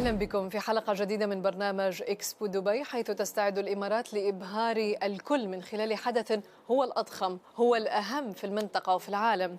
أهلا بكم في حلقة جديدة من برنامج إكسبو دبي، حيث تستعد الإمارات لإبهار الكل من خلال حدث هو الأضخم، هو الأهم في المنطقة وفي العالم.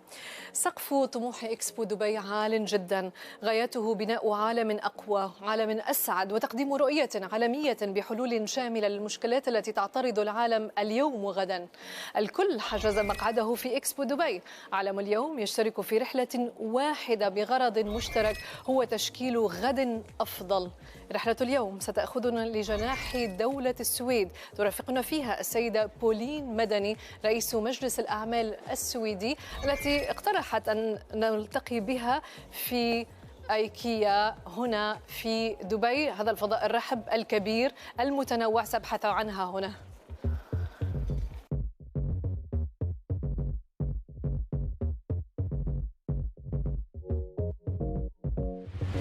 سقف طموح إكسبو دبي عال جدا، غايته بناء عالم أقوى، عالم أسعد، وتقديم رؤية عالمية بحلول شاملة للمشكلات التي تعترض العالم اليوم وغدا. الكل حجز مقعده في إكسبو دبي. عالم اليوم يشترك في رحلة واحدة بغرض مشترك هو تشكيل غد أفضل. رحلة اليوم ستأخذنا لجناح دولة السويد، ترافقنا فيها السيدة بولين مدني رئيس مجلس الأعمال السويدي، التي اقترحت أن نلتقي بها في أيكيا هنا في دبي. هذا الفضاء الرحب الكبير المتنوع سأبحث عنها هنا.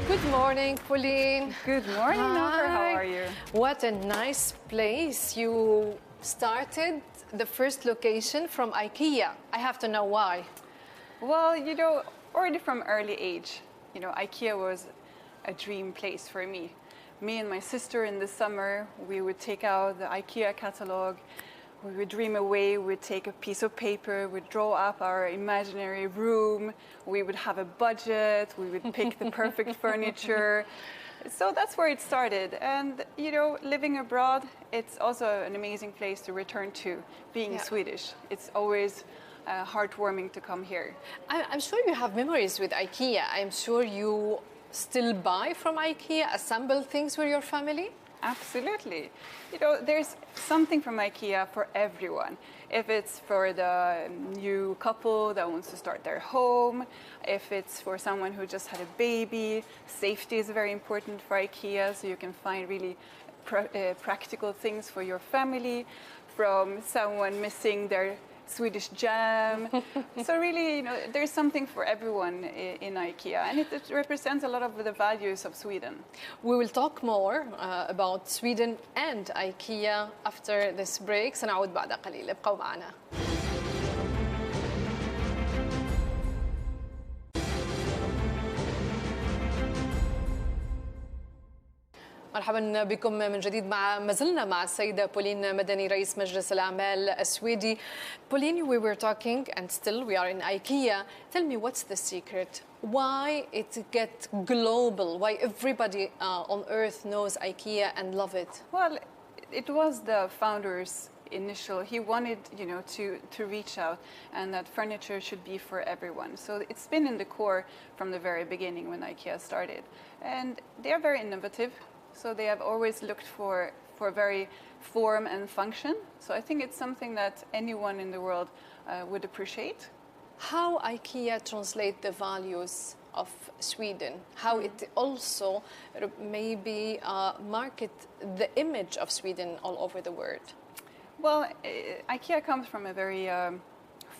Good morning, Pauline. Good morning, Noor. How are you? What a nice place. You started the first location from IKEA. I have to know why. Well, already from early age, IKEA was a dream place for me. Me and my sister in the summer, we would take out the IKEA catalog. We would dream away, we'd take a piece of paper, we'd draw up our imaginary room, we would have a budget, we would pick the perfect furniture. So that's where it started. And, living abroad, it's also an amazing place to return to, being Swedish. It's always heartwarming to come here. I'm sure you have memories with IKEA. I'm sure you still buy from IKEA, assemble things with your family? Absolutely. There's something from IKEA for everyone. If it's for the new couple that wants to start their home, if it's for someone who just had a baby, safety is very important for IKEA, so you can find really practical things for your family, from someone missing their Swedish jam. So really, there's something for everyone in IKEA, and it represents a lot of the values of Sweden. We will talk more about Sweden and IKEA after this break. سنعود بعد قليل، ابقوا معنا. مرحبا بكم من جديد. ما زلنا مع السيدة بولين مدني رئيس مجلس الأعمال السويدي. Pauline, we were talking and still we are in IKEA. Tell me, what's the secret? Why it get global? Why everybody on earth knows IKEA and love it? Well, it was the founder's initial. He wanted, to reach out, and that furniture should be for everyone. So it's been in the core from the very beginning when IKEA started, and they are very innovative. So they have always looked for very form and function. So I think it's something that anyone in the world would appreciate. How IKEA translate the values of Sweden? How it also maybe market the image of Sweden all over the world? Well, IKEA comes from a very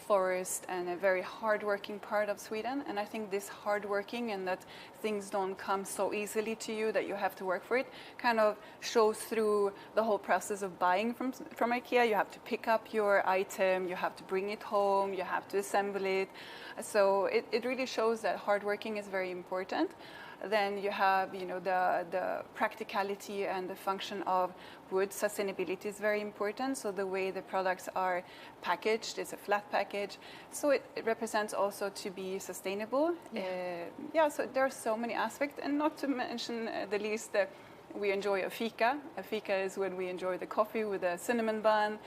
forest and a very hardworking part of Sweden, and I think this hardworking and that things don't come so easily to you that you have to work for it kind of shows through the whole process of buying from IKEA. You have to pick up your item, you have to bring it home, you have to assemble it. So it really shows that hardworking is very important. Then you have, the practicality and the function of wood. Sustainability is very important. So the way the products are packaged is a flat package. So it represents also to be sustainable. So there are so many aspects, and not to mention the least that we enjoy a fika. A fika is when we enjoy the coffee with a cinnamon bun,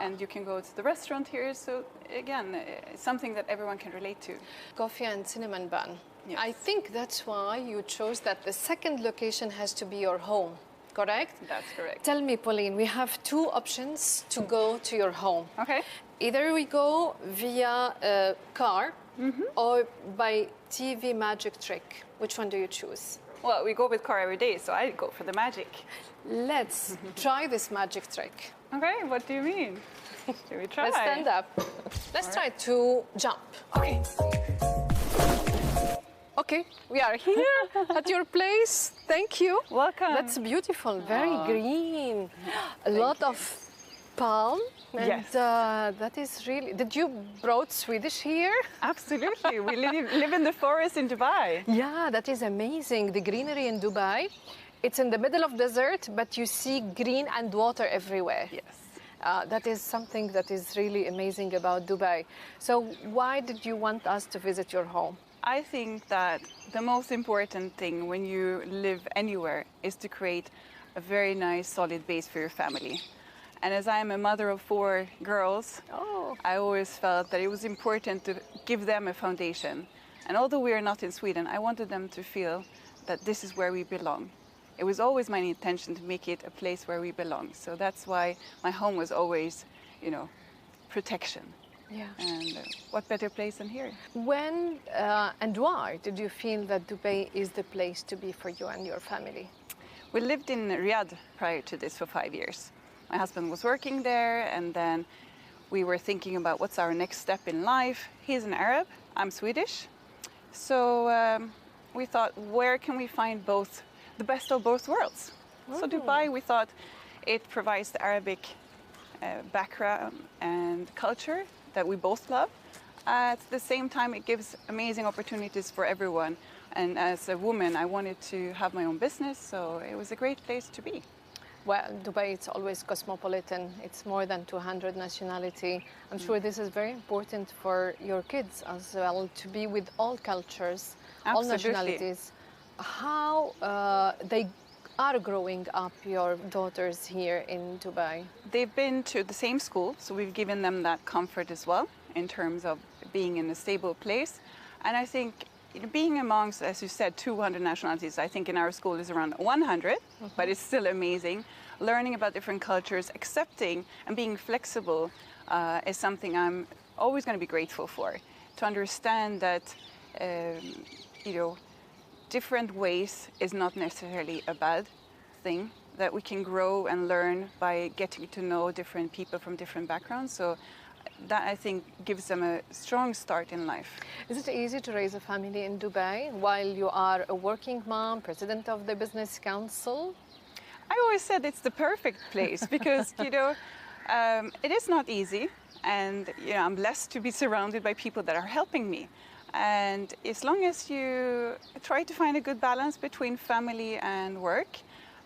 and you can go to the restaurant here. So again, something that everyone can relate to. Coffee and cinnamon bun. Yes. I think that's why you chose that the second location has to be your home, correct? That's correct. Tell me, Pauline, we have two options to go to your home. Okay. Either we go via car or by TV magic trick. Which one do you choose? Well, we go with car every day, so I go for the magic. Let's try this magic trick. Okay, what do you mean? Should we try? Let's stand up. Let's try to jump. Okay. Okay, we are here at your place. Thank you. Welcome. That's beautiful, very green. A lot of palm. And, Yes. that is really. Did you brought Swedish here? Absolutely. We live in the forest in Dubai. Yeah, that is amazing. The greenery in Dubai. It's in the middle of desert, but you see green and water everywhere. Yes. That is something that is really amazing about Dubai. So why did you want us to visit your home? I think that the most important thing when you live anywhere is to create a very nice, solid base for your family. And as I am a mother of 4 girls, I always felt that it was important to give them a foundation. And although we are not in Sweden, I wanted them to feel that this is where we belong. It was always my intention to make it a place where we belong. So that's why my home was always, protection. Yeah. And what better place than here? When and why did you feel that Dubai is the place to be for you and your family? We lived in Riyadh prior to this for 5 years. My husband was working there, and then we were thinking about what's our next step in life. He's an Arab, I'm Swedish. So we thought, where can we find the best of both worlds? So Dubai, we thought it provides the Arabic background and culture that we both love. At the same time, it gives amazing opportunities for everyone. And as a woman, I wanted to have my own business, so it was a great place to be. Well, Dubai, it's always cosmopolitan. It's more than 200 nationality. I'm sure this is very important for your kids as well, to be with all cultures, all Absolutely. nationalities. How they are growing up, your daughters here in Dubai? They've been to the same school, so we've given them that comfort as well in terms of being in a stable place. And I think being amongst, as you said, 200 nationalities, I think in our school is around 100, but it's still amazing. Learning about different cultures, accepting and being flexible is something I'm always going to be grateful for. To understand that, different ways is not necessarily a bad thing, that we can grow and learn by getting to know different people from different backgrounds. So that, I think, gives them a strong start in life. Is it easy to raise a family in Dubai while you are a working mom, president of the Business Council? I always said it's the perfect place because, it is not easy. And, I'm blessed to be surrounded by people that are helping me. And as long as you try to find a good balance between family and work,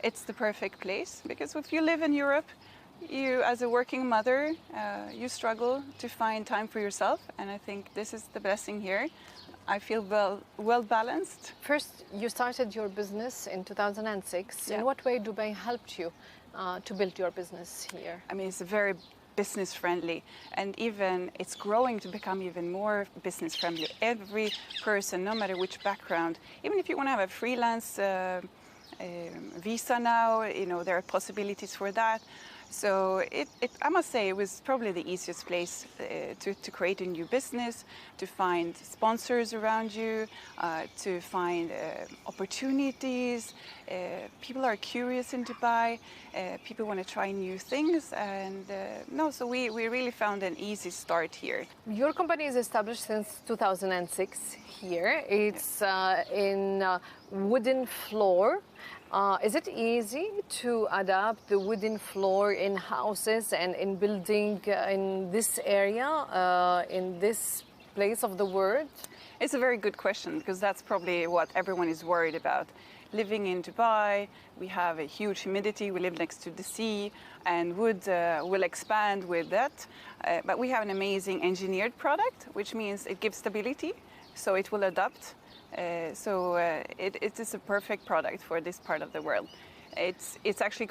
it's the perfect place. Because if you live in Europe, you, as a working mother, you struggle to find time for yourself. And I think this is the blessing here. I feel well balanced. First, you started your business in 2006. Yeah. In what way Dubai helped you to build your business here? I mean, it's a very business friendly, and even it's growing to become even more business friendly. Every person, no matter which background, even if you want to have a freelance visa now, there are possibilities for that. So I must say it was probably the easiest place to create a new business, to find sponsors around you, to find opportunities. People are curious in Dubai. People want to try new things. And so we really found an easy start here. Your company is established since 2006 here. It's in wooden floor. Is it easy to adapt the wooden floor in houses and in building in this area, in this place of the world? It's a very good question because that's probably what everyone is worried about. Living in Dubai, we have a huge humidity, we live next to the sea, and wood will expand with that. But we have an amazing engineered product, which means it gives stability, so it will adapt. It is a perfect product for this part of the world. It's actually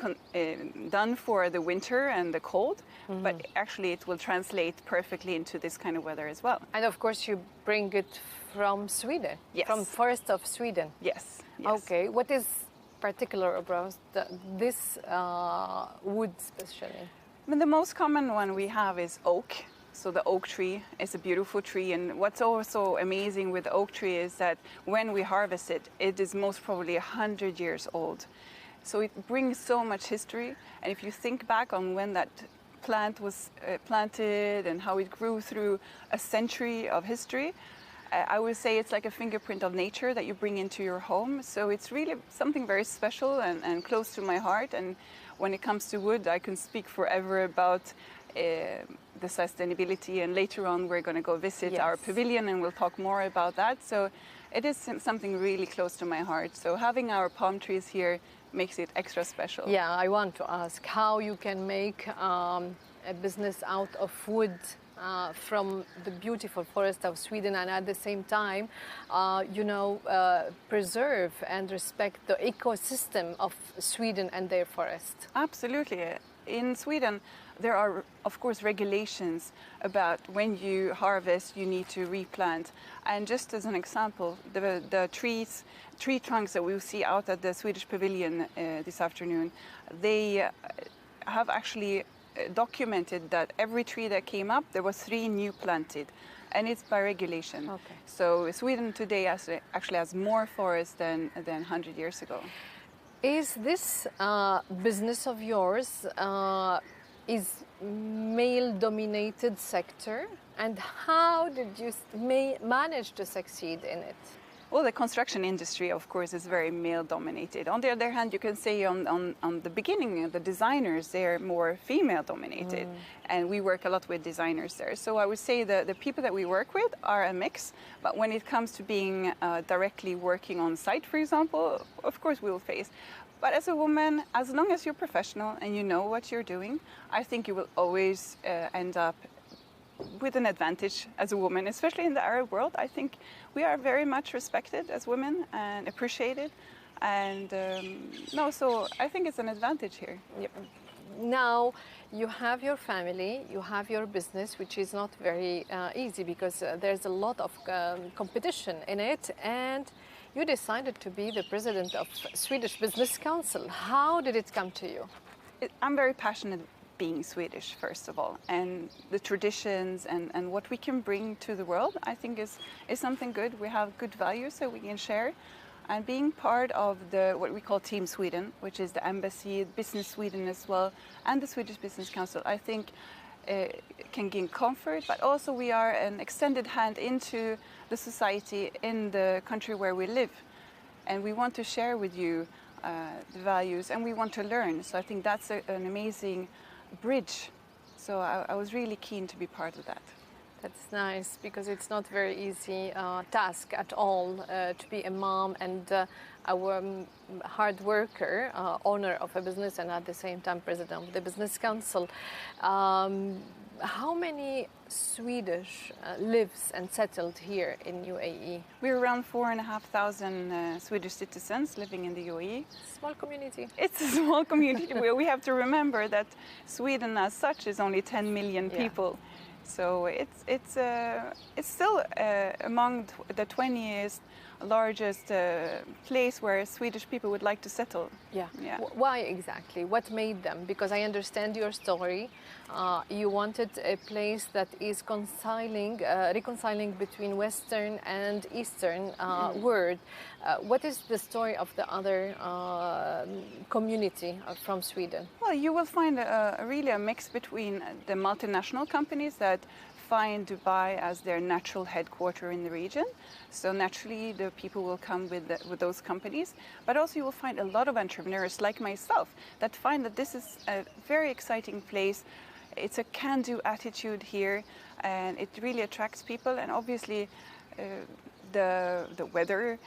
done for the winter and the cold, but actually it will translate perfectly into this kind of weather as well. And of course you bring it from Sweden, Yes. from forest of Sweden. Yes. Okay, what is particular about this wood especially? I mean, the most common one we have is oak. So the oak tree is a beautiful tree, and what's also amazing with the oak tree is that when we harvest it, it is most probably 100 years old. So it brings so much history, and if you think back on when that plant was planted and how it grew through a century of history, I would say it's like a fingerprint of nature that you bring into your home. So it's really something very special and close to my heart. And when it comes to wood, I can speak forever about the sustainability, and later on we're going to go visit our pavilion and we'll talk more about that. So it is something really close to my heart. So having our palm trees here makes it extra special. Yeah, I want to ask how you can make a business out of wood from the beautiful forest of Sweden, and at the same time, preserve and respect the ecosystem of Sweden and their forest. Absolutely. In Sweden, there are, of course, regulations about when you harvest, you need to replant. And just as an example, the tree trunks that we'll see out at the Swedish Pavilion this afternoon, they have actually documented that every tree that came up, there was 3 new planted. And it's by regulation. Okay. So Sweden today actually has more forest than 100 years ago. Is this business of yours is male-dominated sector, and how did you manage to succeed in it? Well, the construction industry, of course, is very male-dominated. On the other hand, you can say on the beginning, the designers, they're more female-dominated. And we work a lot with designers there. So I would say the people that we work with are a mix. But when it comes to being directly working on site, for example, of course we will face. But as a woman, as long as you're professional and you know what you're doing, I think you will always end up with an advantage as a woman, especially in the Arab world. I think we are very much respected as women and appreciated. And so I think it's an advantage here. Yep. Now you have your family, you have your business, which is not very easy because there's a lot of competition in it, and you decided to be the president of Swedish Business Council. How did it come to you? I'm very passionate being Swedish, first of all, and the traditions and what we can bring to the world, I think is something good. We have good values that we can share. And being part of what we call Team Sweden, which is the embassy, Business Sweden as well, and the Swedish Business Council, I think can gain comfort, but also we are an extended hand into the society in the country where we live. And we want to share with you the values, and we want to learn. So I think that's an amazing bridge. So I was really keen to be part of that. That's nice, because it's not very easy task at all to be a mom and a hard worker, owner of a business, and at the same time president of the Business Council. How many Swedish lives and settled here in UAE? We're around 4,500 Swedish citizens living in the UAE. Small community. It's a small community. We have to remember that Sweden as such is only 10 million people. So it's still among the 20th largest place where Swedish people would like to settle. Yeah. Why exactly? What made them? Because I understand your story. You wanted a place that is reconciling between Western and Eastern world. What is the story of the other community from Sweden? Well, you will find really a mix between the multinational companies that find Dubai as their natural headquarter in the region. So naturally, the people will come with those companies. But also you will find a lot of entrepreneurs like myself that find that this is a very exciting place. It's a can-do attitude here, and it really attracts people. And obviously, the weather,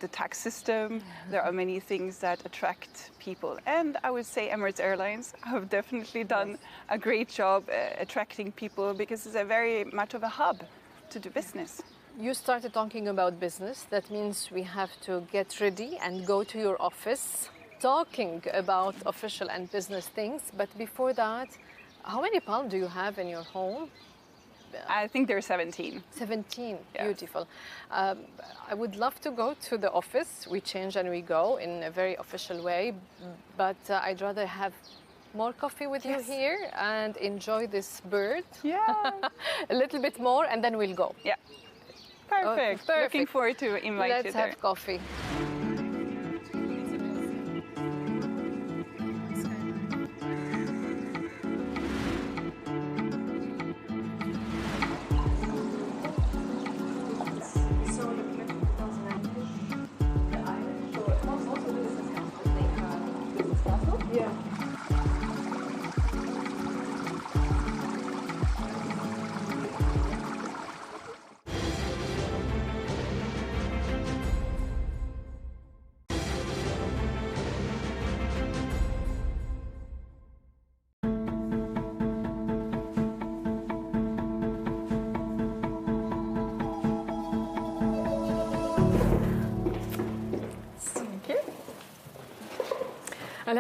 the tax system, there are many things that attract people. And I would say Emirates Airlines have definitely done a great job attracting people, because it's a very much of a hub to do business. You started talking about business. That means we have to get ready and go to your office, talking about official and business things. But before that, how many palms do you have in your home? I think there are 17. 17, yes. Beautiful. I would love to go to the office. We change and we go in a very official way, but I'd rather have more coffee with you here and enjoy this bird. Yeah. A little bit more, and then we'll go. Yeah. Perfect. Perfect. Looking forward to invite you Let's there. have coffee. Yeah.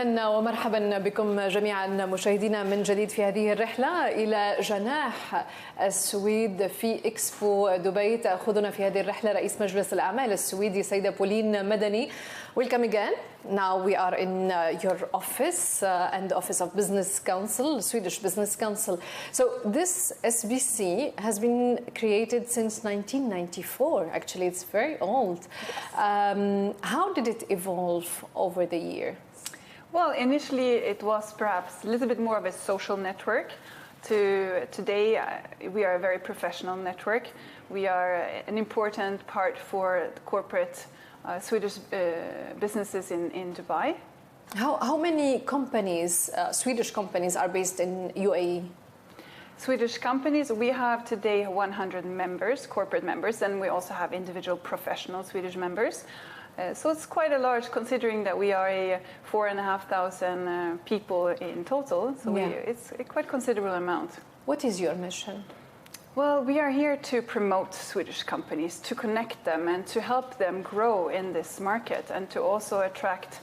أهلا ومرحبا بكم جميعا مشاهدينا من جديد في هذه الرحلة إلى جناح السويد في إكسبو دبي. تأخذنا في هذه الرحلة رئيس مجلس الأعمال السويدي السيدة بولين مدني. Welcome again. Now we are in your office and the Office of Business Council, Swedish Business Council. So this SBC has been created since 1994. Actually, it's very old. How did it evolve over the year? Well, initially it was perhaps a little bit more of a social network. Today we are a very professional network. We are an important part for corporate Swedish businesses in Dubai. How many companies, Swedish companies, are based in UAE? Swedish companies, we have today 100 members, corporate members, and we also have individual professional Swedish members. So it's quite a large, considering that we are 4,500 people in total. So it's a quite considerable amount. What is your mission? Well, we are here to promote Swedish companies, to connect them and to help them grow in this market, and to also attract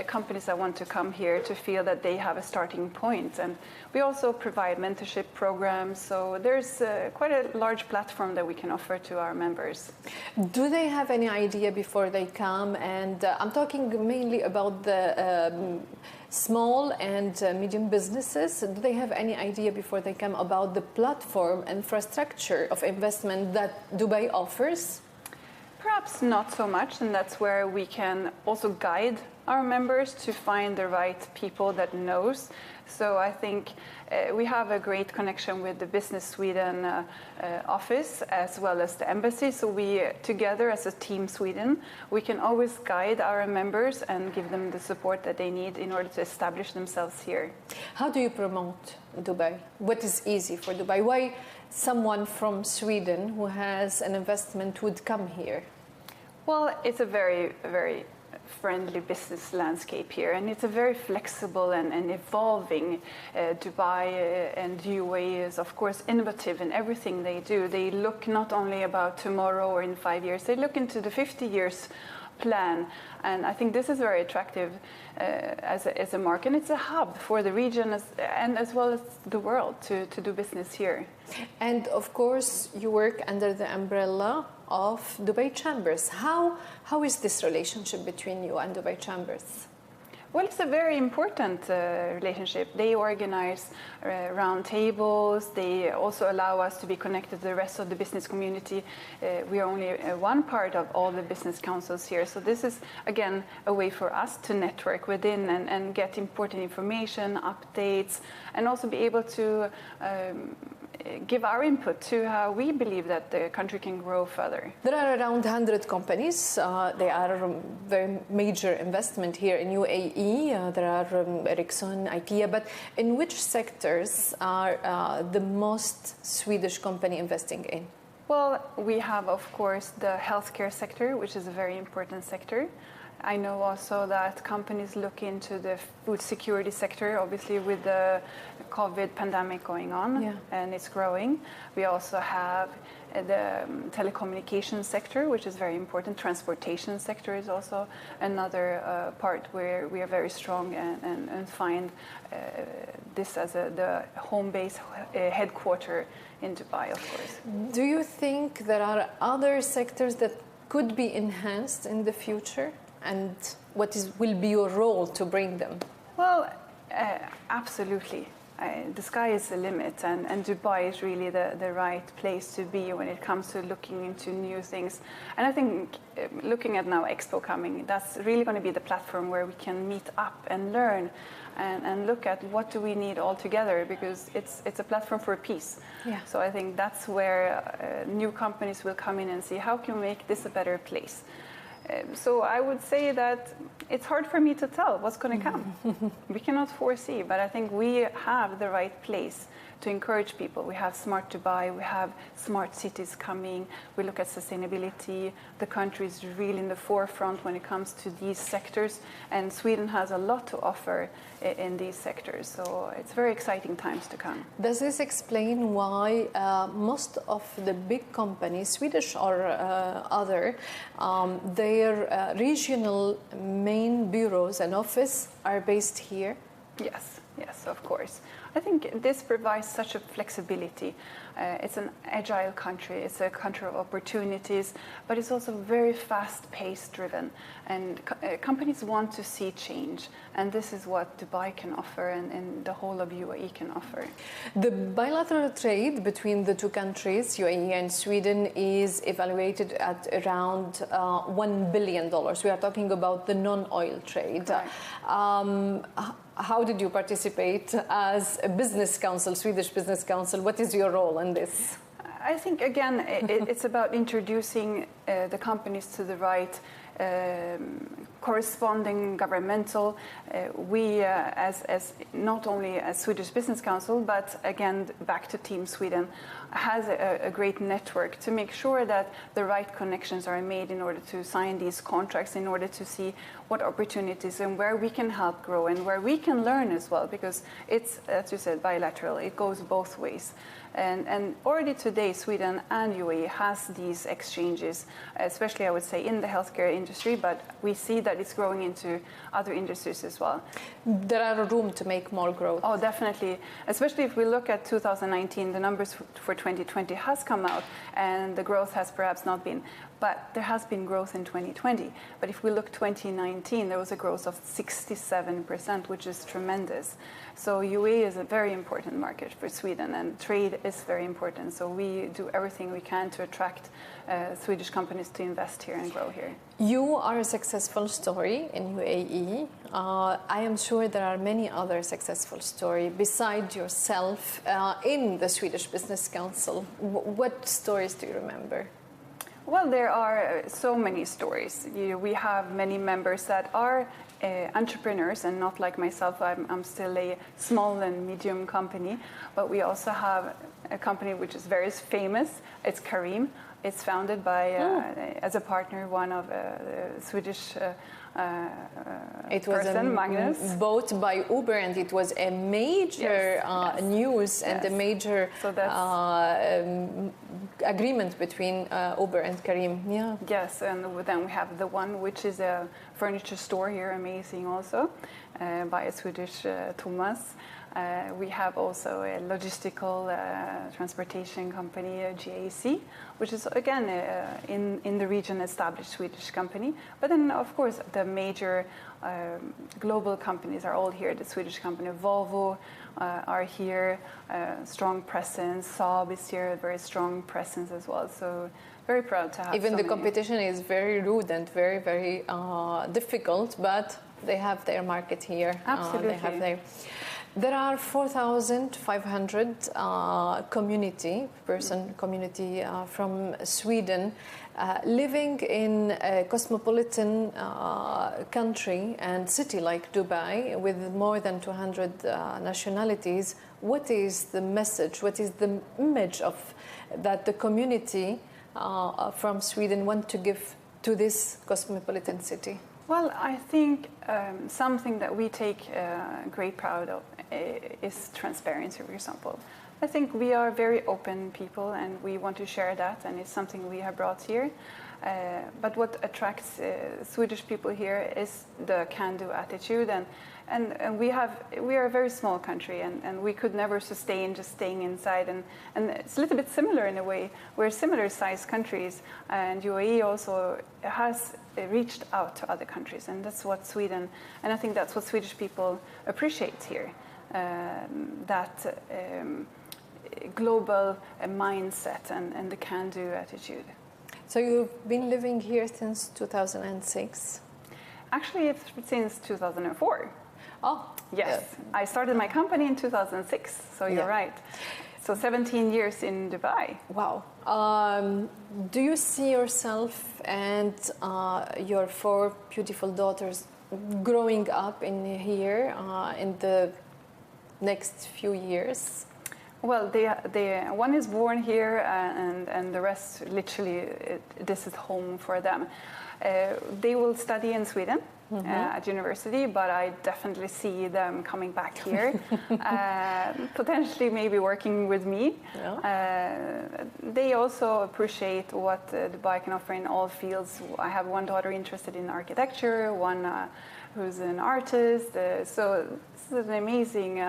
companies that want to come here to feel that they have a starting point. And we also provide mentorship programs, so there's quite a large platform that we can offer to our members. Do they have any idea before they come? And I'm talking mainly about the small and medium businesses. Do they have any idea before they come about the platform infrastructure of investment that Dubai offers? Perhaps not so much, and that's where we can also guide our members to find the right people that knows. So I think we have a great connection with the Business Sweden office as well as the embassy. So we together as a team Sweden, we can always guide our members and give them the support that they need in order to establish themselves here. How do you promote Dubai? What is easy for Dubai? Why someone from Sweden who has an investment would come here? Well, it's a very, very friendly business landscape here, and it's a very flexible and evolving Dubai, and UAE is of course innovative in everything they do. They look not only about tomorrow or in 5 years, they look into the 50 years plan, and I think this is very attractive as a market, and it's a hub for the region as well as the world to do business here. And of course you work under the umbrella of Dubai Chambers. How is this relationship between you and Dubai Chambers? Well, it's a very important relationship. They organize round tables. They also allow us to be connected to the rest of the business community. We are only one part of all the business councils here. So this is, again, a way for us to network within and get important information, updates, and also be able to give our input to how we believe that the country can grow further. There are around 100 companies. They are a very major investment here in UAE. There are Ericsson, IKEA, but in which sectors are the most Swedish company investing in? Well, we have, of course, the healthcare sector, which is a very important sector. I know also that companies look into the food security sector, obviously with the COVID pandemic going on, and it's growing. We also have the telecommunications sector, which is very important. Transportation sector is also another part where we are very strong and find this as the home base headquarter in Dubai, of course. Do you think there are other sectors that could be enhanced in the future? And what will be your role to bring them? Well, absolutely. The sky is the limit, and Dubai is really the right place to be when it comes to looking into new things. And I think looking at now Expo coming, that's really going to be the platform where we can meet up and learn and look at what do we need all together, because it's a platform for peace. Yeah. So I think that's where new companies will come in and see how can we make this a better place. So I would say that it's hard for me to tell what's going to come. We cannot foresee, but I think we have the right place to encourage people. We have Smart Dubai, we have smart cities coming, we look at sustainability. The country is really in the forefront when it comes to these sectors, and Sweden has a lot to offer in these sectors. So it's very exciting times to come. Does this explain why most of the big companies, Swedish or other, their regional main bureaus and office are based here? Yes, of course. I think this provides such a flexibility. It's an agile country, it's a country of opportunities, but it's also very fast-paced driven. And companies want to see change, and this is what Dubai can offer and the whole of UAE can offer. The bilateral trade between the two countries, UAE and Sweden, is evaluated at around $1 billion. We are talking about the non-oil trade. How did you participate as a business council, Swedish Business Council? What is your role in this? I think, again, it's about introducing the companies to the right corresponding governmental. We, as not only as Swedish Business Council, but again, back to Team Sweden, has a great network to make sure that the right connections are made in order to sign these contracts, in order to see what opportunities and where we can help grow and where we can learn as well, because it's, as you said, bilateral. It goes both ways. And already today, Sweden and UAE has these exchanges, especially I would say in the healthcare industry, but we see that it's growing into other industries as well. There are room to make more growth. Oh, definitely. Especially if we look at 2019, the numbers for 2020 has come out, and the growth has perhaps not been, but there has been growth in 2020. But if we look 2019, there was a growth of 67%, which is tremendous. So UAE is a very important market for Sweden, and trade is very important. So we do everything we can to attract Swedish companies to invest here and grow here. You are a successful story in UAE. I am sure there are many other successful stories beside yourself in the Swedish Business Council. What stories do you remember? Well, there are so many stories. We have many members that are entrepreneurs, and not like myself, I'm still a small and medium company, but we also have a company which is very famous. It's Karim. It's founded by, as a partner, one of the Swedish it was person, Magnus. Bought by Uber, and it was a major news and a major agreement between Uber and Karim. Yeah. Yes, and then we have the one which is a furniture store here, amazing also, by a Swedish Thomas. We have also a logistical transportation company, GAC, which is again in the region established Swedish company. But then, of course, the major global companies are all here. The Swedish company Volvo are here, strong presence. Saab is here, a very strong presence as well. So very proud to have. Even the competition is very rude and very, very difficult, but they have their market here. Absolutely. There are 4,500 community from Sweden living in a cosmopolitan country and city like Dubai with more than 200 nationalities. What is the message? What is the image of that the community from Sweden want to give to this cosmopolitan city? Well, I think something that we take great pride of is transparency, for example. I think we are very open people, and we want to share that, and it's something we have brought here. But what attracts Swedish people here is the can-do attitude, and we are a very small country, and we could never sustain just staying inside, and it's a little bit similar in a way. We're similar-sized countries, and UAE also has reached out to other countries, and that's what Sweden, and I think that's what Swedish people appreciate here, that global mindset and the can-do attitude. So you've been living here since 2006? Actually, since 2004. Oh, yes. I started my company in 2006, so you're right. So 17 years in Dubai. Wow. Do you see yourself and your 4 beautiful daughters growing up in here in the next few years? Well, one is born here, and the rest, literally, this is home for them. They will study in Sweden at university, but I definitely see them coming back here, potentially maybe working with me. Yeah. They also appreciate what Dubai can offer in all fields. I have one daughter interested in architecture, one who's an artist, so this is an amazing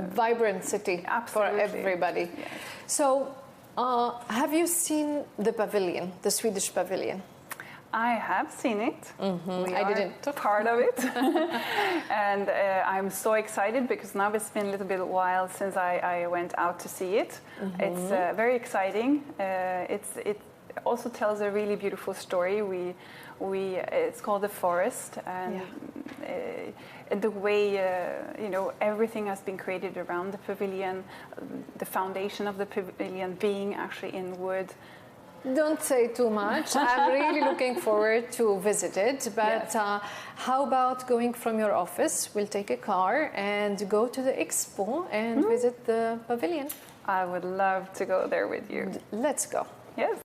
vibrant city. Absolutely. For everybody. Yes. So, have you seen the pavilion, the Swedish pavilion? I have seen it. I didn't. Part of it. And I'm so excited because now it's been a little bit while since I went out to see it. It's very exciting. It also tells a really beautiful story. It's called The Forest, and the way everything has been created around the pavilion, the foundation of the pavilion being actually in wood. Don't say too much. I'm really looking forward to visit it. But yes. How about going from your office? We'll take a car and go to the Expo and visit the pavilion. I would love to go there with you. Let's go. Yes.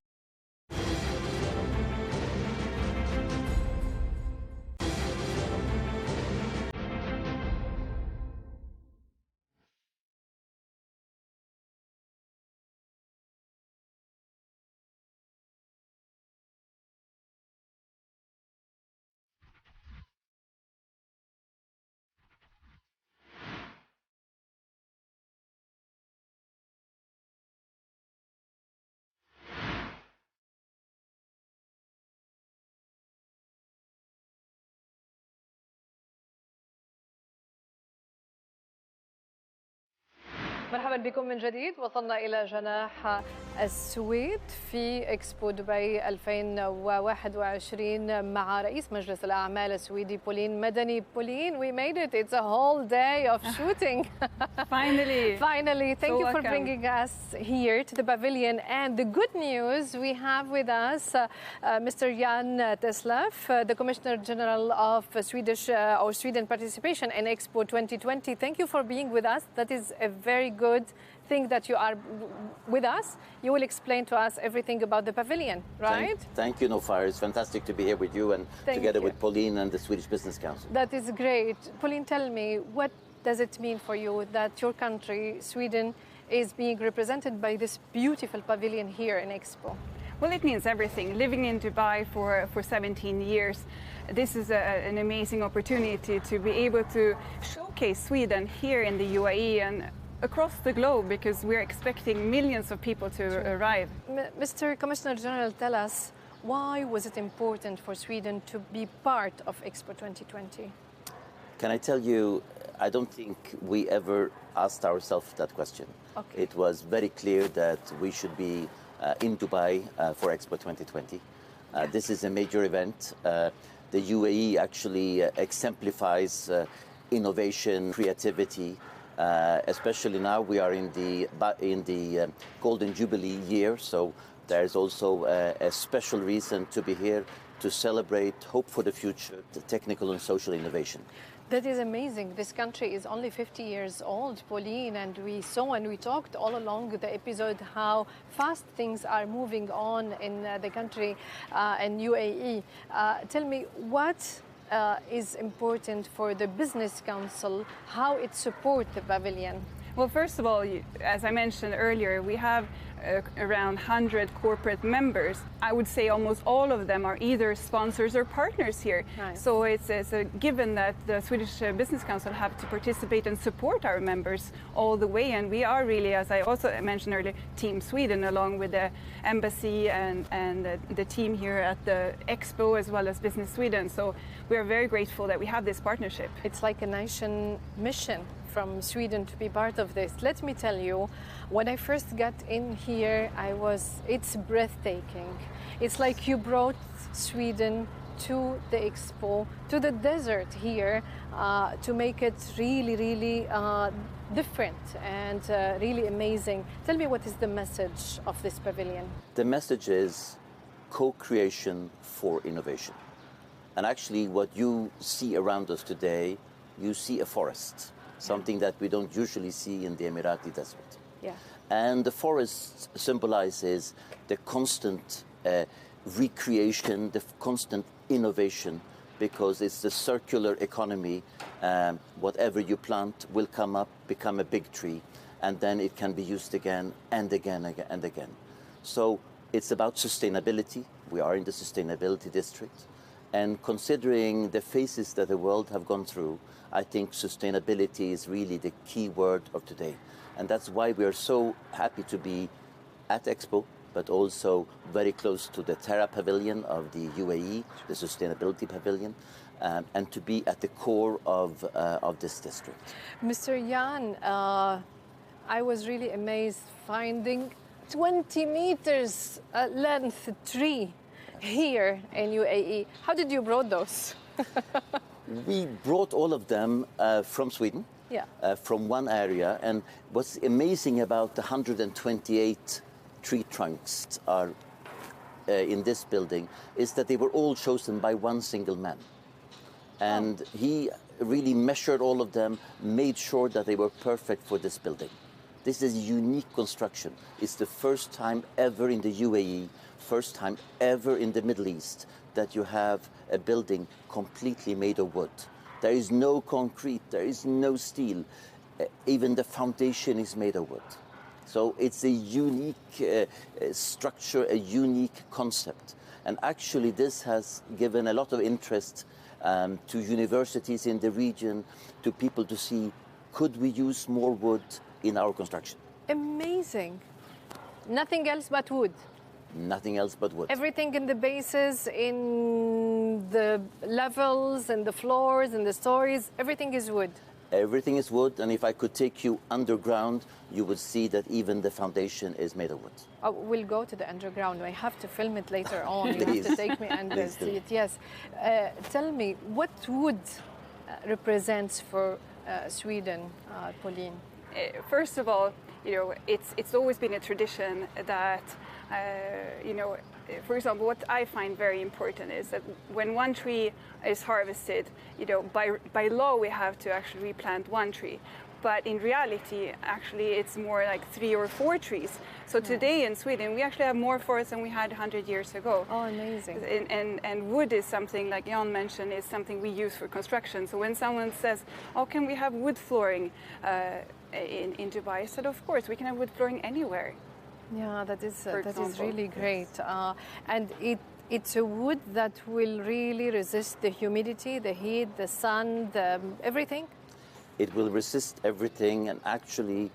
مرحبا بكم من جديد. وصلنا إلى جناح السويد في إكسبو دبي 2021 مع رئيس مجلس الأعمال السويدي بولين مدني. Pauline, we made it. It's a whole day of shooting. Finally. Finally. Thank you for bringing us here to the pavilion. And the good news, we have with us Mr. Jan Teslaf, the Commissioner General of Sweden participation in Expo 2020. Thank you for being with us. That is a very good thing that you are with us. You will explain to us everything about the pavilion, right? Thank you, Nofar. It's fantastic to be here with you and together with Pauline and the Swedish Business Council. That is great. Pauline, tell me, what does it mean for you that your country, Sweden, is being represented by this beautiful pavilion here in Expo? Well, it means everything. Living in Dubai for 17 years, this is an amazing opportunity to be able to showcase Sweden here in the UAE and across the globe, because we're expecting millions of people to arrive. Mr. Commissioner General, tell us, why was it important for Sweden to be part of Expo 2020? Can I tell you, I don't think we ever asked ourselves that question. Okay. It was very clear that we should be in Dubai for Expo 2020. This is a major event. The UAE actually exemplifies innovation, creativity. Especially now we are in the Golden Jubilee year, so there's also a special reason to be here to celebrate hope for the future, the technical and social innovation. That is amazing. This country is only 50 years old, Pauline, and we saw and we talked all along the episode how fast things are moving on in the country and UAE. Tell me, what is important for the Business Council, how it supports the pavilion? Well, first of all, as I mentioned earlier, we have around 100 corporate members. I would say almost all of them are either sponsors or partners here. Nice. So it's a given that the Swedish Business Council have to participate and support our members all the way. And we are really, as I also mentioned earlier, Team Sweden, along with the embassy and the team here at the Expo, as well as Business Sweden. So we are very grateful that we have this partnership. It's like a nation mission from Sweden to be part of this. Let me tell you, when I first got in here, it's breathtaking. It's like you brought Sweden to the Expo, to the desert here, to make it really, really different and really amazing. Tell me, what is the message of this pavilion? The message is co-creation for innovation. And actually what you see around us today, you see a forest, something that we don't usually see in the Emirati desert. Yeah. And the forest symbolizes the constant recreation, the constant innovation, because it's the circular economy. Whatever you plant will come up, become a big tree, and then it can be used again and again and again. So it's about sustainability. We are in the sustainability district. And considering the phases that the world have gone through, I think sustainability is really the key word of today. And that's why we are so happy to be at Expo, but also very close to the Terra Pavilion of the UAE, the Sustainability Pavilion, and to be at the core of this district. Mr. Jan, I was really amazed finding 20 meters length tree here in UAE. How did you brought those? We brought all of them from Sweden, from one area. And what's amazing about the 128 tree trunks are in this building is that they were all chosen by one single man. And he really measured all of them, made sure that they were perfect for this building. This is a unique construction. It's the first time ever in the UAE, first time ever in the Middle East that you have a building completely made of wood. There is no concrete, there is no steel. Even the foundation is made of wood. So it's a unique structure, a unique concept. And actually this has given a lot of interest to universities in the region, to people to see, could we use more wood in our construction? Amazing. Nothing else but wood. Nothing else but wood. Everything in the bases, in the levels, and the floors, and the stories, everything is wood. Everything is wood, and if I could take you underground, you would see that even the foundation is made of wood. Oh, we'll go to the underground. I have to film it later on. You have to take me and see it. Yes. Tell me, what wood represents for Sweden, Pauline? First of all, it's always been a tradition that, for example, what I find very important is that when one tree is harvested, by law we have to actually replant one tree. But in reality, actually, it's more like 3 or 4 trees. So today in Sweden, we actually have more forests than we had 100 years ago. Oh, amazing. And wood is something, like Jan mentioned, is something we use for construction. So when someone says, oh, can we have wood flooring in Dubai? I said, of course, we can have wood flooring anywhere. Yeah, that is really great. And it's a wood that will really resist the humidity, the heat, the sun, everything? It will resist everything, and actually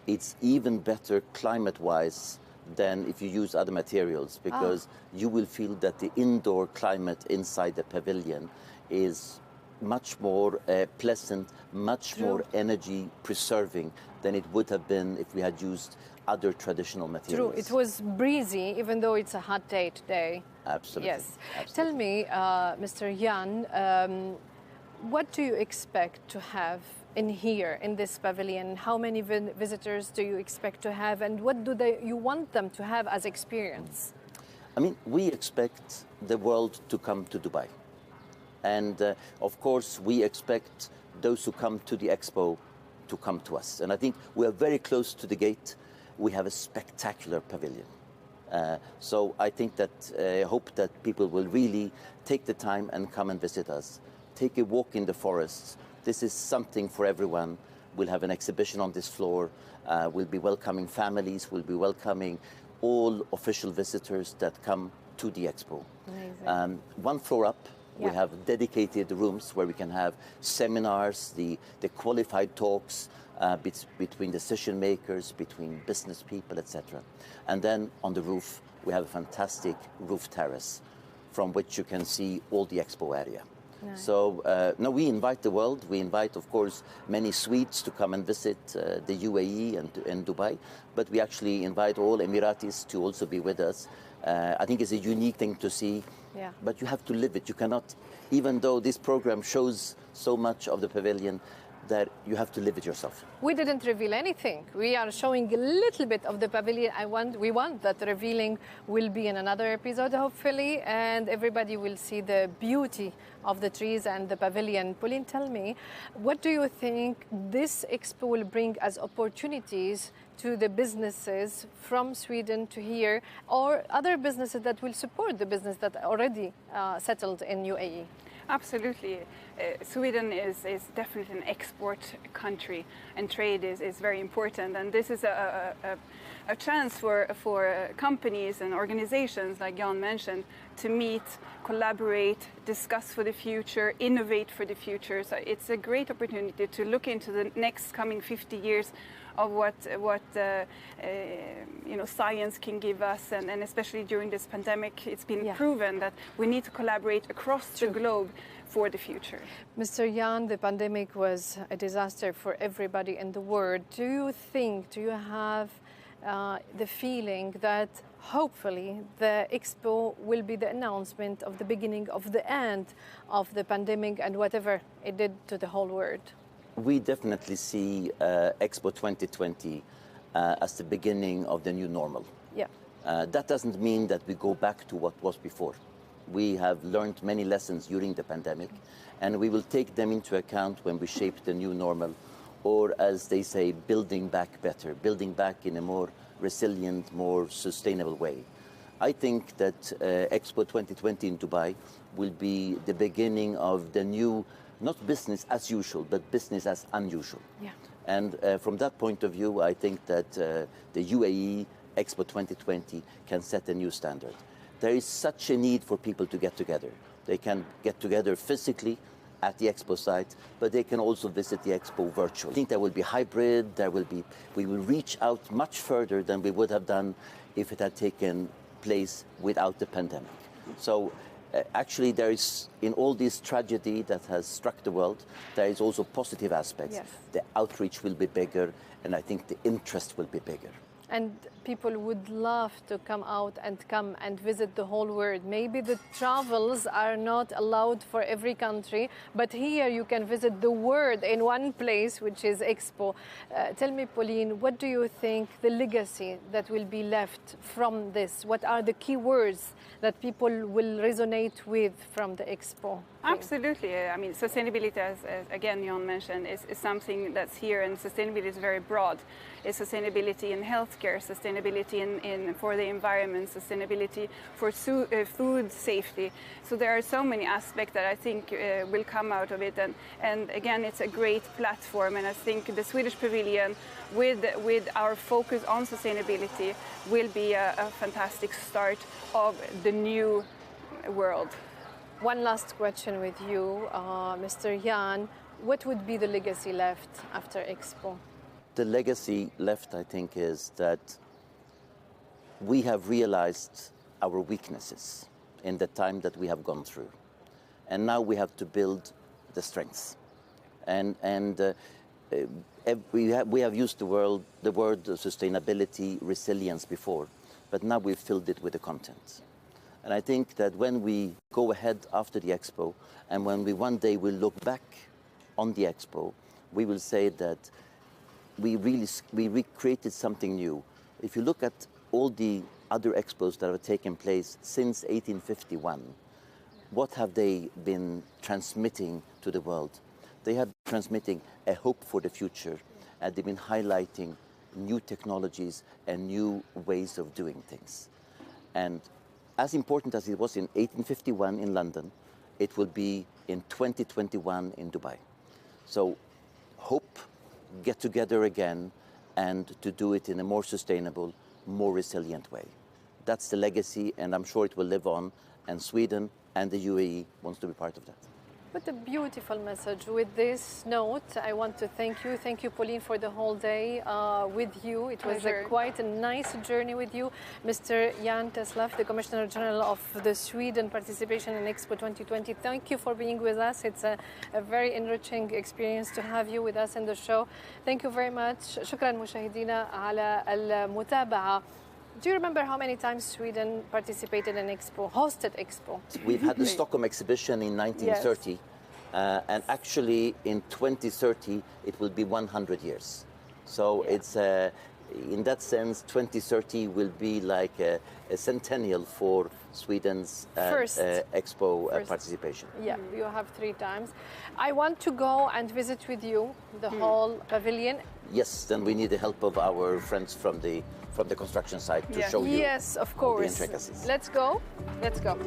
it's even better climate-wise than if you use other materials, because you will feel that the indoor climate inside the pavilion is much more pleasant, much more energy preserving than it would have been if we had used other traditional materials. True, it was breezy, even though it's a hot day today. Absolutely. Yes. Absolutely. Tell me, Mr. Jan, what do you expect to have in here, in this pavilion? How many visitors do you expect to have, and what do you want them to have as experience? I mean, we expect the world to come to Dubai. And of course, we expect those who come to the Expo to come to us. And I think we are very close to the gate. We have a spectacular pavilion. So I think that, I hope that people will really take the time and come and visit us. Take a walk in the forests. This is something for everyone. We'll have an exhibition on this floor. We'll be welcoming families. We'll be welcoming all official visitors that come to the Expo. Amazing. One floor up, we have dedicated rooms where we can have seminars, the qualified talks between decision makers, between business people, etc. And then on the roof, we have a fantastic roof terrace from which you can see all the Expo area. Nice. So no, we invite the world. We invite, of course, many Swedes to come and visit the UAE and Dubai, but we actually invite all Emiratis to also be with us. I think it's a unique thing to see Yeah. But you have to live it. You cannot, even though this program shows so much of the pavilion, that you have to live it yourself. We didn't reveal anything. We are showing a little bit of the pavilion. We want that revealing will be in another episode, hopefully, and everybody will see the beauty of the trees and the pavilion. Pauline, tell me, what do you think this expo will bring as opportunities to the businesses from Sweden to here, or other businesses that will support the business that are already settled in UAE? Absolutely. Sweden is definitely an export country, and trade is very important. And this is a chance for companies and organizations, like Jan mentioned, to meet, collaborate, discuss for the future, innovate for the future. So it's a great opportunity to look into the next coming 50 years of what science can give us, and especially during this pandemic, it's been proven that we need to collaborate across the globe for the future. Mr. Jan, the pandemic was a disaster for everybody in the world. Do you have the feeling that hopefully the Expo will be the announcement of the beginning of the end of the pandemic and whatever it did to the whole world? We definitely see Expo 2020 as the beginning of the new normal. Yeah. That doesn't mean that we go back to what was before. We have learned many lessons during the pandemic, and we will take them into account when we shape the new normal, or as they say, building back better, building back in a more resilient, more sustainable way. I think that Expo 2020 in Dubai will be the beginning of the new, not business as usual, but business as unusual. Yeah. And from that point of view, I think that the UAE Expo 2020 can set a new standard. There is such a need for people to get together. They can get together physically at the Expo site, but they can also visit the Expo virtually. I think there will be hybrid, we will reach out much further than we would have done if it had taken place without the pandemic. So actually there is, in all this tragedy that has struck the world, there is also positive aspects. Yes. The outreach will be bigger, and I think the interest will be bigger. And people would love to come out and come and visit the whole world. Maybe the travels are not allowed for every country, but here you can visit the world in one place, which is Expo. Tell me, Pauline, what do you think the legacy that will be left from this? What are the key words that people will resonate with from the Expo? Absolutely. I mean, sustainability, as again Jan mentioned, is something that's here, and sustainability is very broad. It's sustainability in healthcare, sustainability in for the environment, sustainability for food safety. So there are so many aspects that I think will come out of it. And again, it's a great platform. And I think the Swedish Pavilion, with our focus on sustainability, will be a fantastic start of the new world. One last question with you, Mr. Jan. What would be the legacy left after Expo? The legacy left, I think, is that we have realized our weaknesses in the time that we have gone through. And now we have to build the strengths. And we have used the word sustainability, resilience before, but now we've filled it with the content. And I think that when we go ahead after the Expo, and when we one day will look back on the Expo, we will say that we recreated something new. If you look at all the other expos that have taken place since 1851, what have they been transmitting to the world? They have been transmitting a hope for the future, and they've been highlighting new technologies and new ways of doing things. And as important as it was in 1851 in London, it will be in 2021 in Dubai. So hope, get together again, and to do it in a more sustainable, more resilient way. That's the legacy, and I'm sure it will live on, and Sweden and the UAE wants to be part of that. What a beautiful message. With this note, I want to thank you. Thank you, Pauline, for the whole day with you. It was quite a nice journey with you. Mr. Jan Teslaf, the Commissioner General of the Sweden participation in Expo 2020. Thank you for being with us. It's a very enriching experience to have you with us in the show. Thank you very much. شكرا مشاهدينا على المتابعة. Do you remember how many times Sweden participated in Expo, hosted Expo? We've had the Stockholm exhibition in 1930, and actually in 2030 it will be 100 years. So it's in that sense, 2030 will be like a centennial for Sweden's First Expo participation. Yeah, you have 3 times. I want to go and visit with you the whole pavilion. Yes, then we need the help of our friends from the construction site to show you. Yes, of all the course. intricacies. Let's go. Let's go.